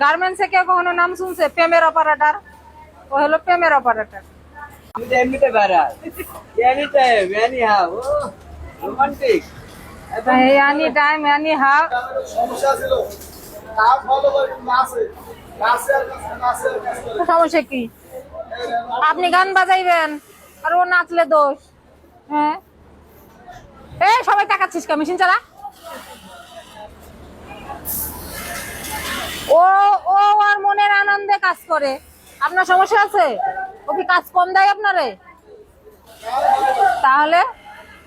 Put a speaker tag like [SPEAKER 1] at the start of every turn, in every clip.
[SPEAKER 1] গার্মেন্টসে কে কখনো নাম শুনছে প্রেমের অপারেটর? ও হলো প্রেমের operator. Any time any how. সমস্যা কি? আপনি গান বাজাইবেন আর ও নাচলে দোষ? হ্যাঁ, এই সবাই তাকাচ্ছিস কে? মেশিন চালা। ও ও আর মনের আনন্দে কাজ করে, আপনার সমস্যা আছে? ও কি কাজ কম দেয় আপনারে? তাহলে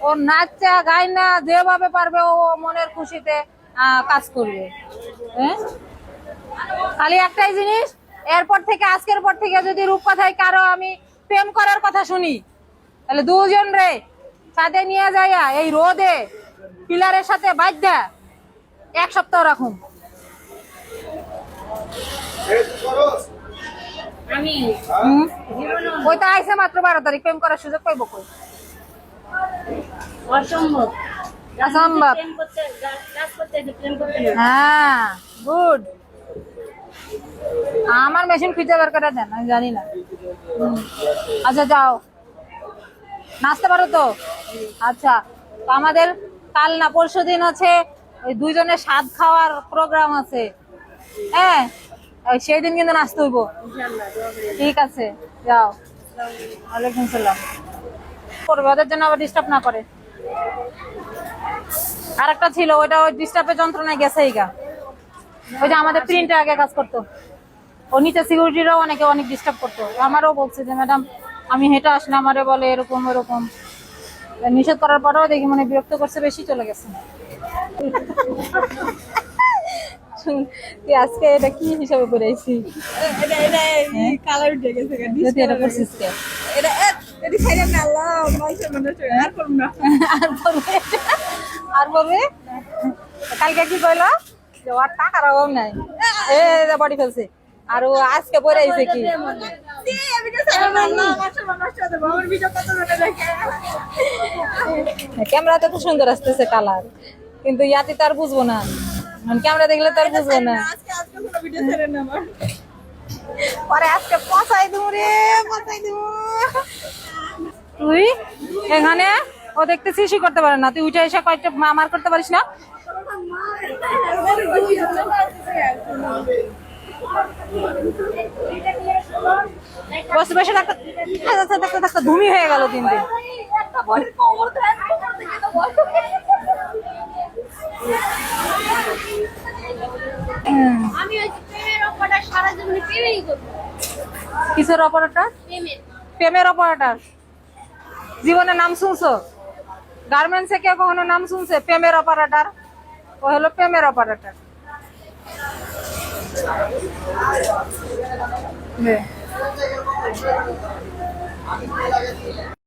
[SPEAKER 1] ও নাচা গায় না, যেভাবে পারবে ও মনের খুশিতে কাজ করবে। হ্যাঁ, খালি একটাই জিনিস, এরপর থেকে আজকের পর থেকে যদি রূপকথায় কারো আমি প্রেম করার কথা শুনি, তাহলে দুজন রে ছাদে নিয়ে যাইয়া এই রোদে পিলারের সাথে বাঁধা 1 সপ্তাহ রাখুন। ওইটা আইসে মাত্র 12 তারিখ, প্রেম করার সুযোগ পাইব কই? অসম্ভব। অসম্ভব। হ্যাঁ, গুড। আমার মেশিন খুঁজে বের করে দেন, আমি জানি না। আচ্ছা যাও, নাচতে পারো তো? আচ্ছা, তো আমাদের কাল না পরশু দিন আছে ওই দুইজনের স্বাদ খাওয়ার প্রোগ্রাম আছে। হ্যাঁ, সেই দিন কিন্তু নাচতে হইব। ঠিক আছে, যাও। ওয়ালাইকুম সালাম। করবে ওদের জন্য আবার ডিস্টার্ব না করে। আর একটা ছিল, ওইটা ওই ডিস্টার্বের যন্ত্রণায় গেছে এইগা। ওই যে আমাদের প্রিন্টে আগে কাজ করতো, ও নিচে সিকিউরিটিরাও অনেকে অনেক ডিস্টার্ব করতো। আমারও বলছে যে ম্যাডাম আমি হেঁটে আসলে আমারে বলে এরকম এরকম, নিষেধ করার পরেও দেখি মানে বিরক্ত করছে, বেশি চলে গেছে। আজকে এটা কি হিসাবে করে আইছি? এটা করছিস কে? আর বলবে কালকে কি কইলো যে ওর টাকার অভাব নাই, বডি ফেলছে। আর ও আজকে পরে আইছে কি ক্যামেরা তো খুব সুন্দর আসতেছে কালার, কিন্তু ইয়াতে তার বুঝবো না, ক্যামেরা দেখলে তার বুঝবো না। পরে আজকে পচাই দিব রে, পচাই দিব। তুই এখানে ও দেখতেছিস করতে পারে না, তুই উঠে এসে কয়েকটা মার করতে পারিস না? বসে বসে থাকতে ধুমি হয়ে গেল 3 দিন। কিসের অপারেটর? প্রেমের অপারেটর। জীবনে নাম শুনছো? গার্মেন্টসে কে কখনো নাম শুনছে প্রেমের অপারেটর? ও হলো প্রেমের অপারেটর।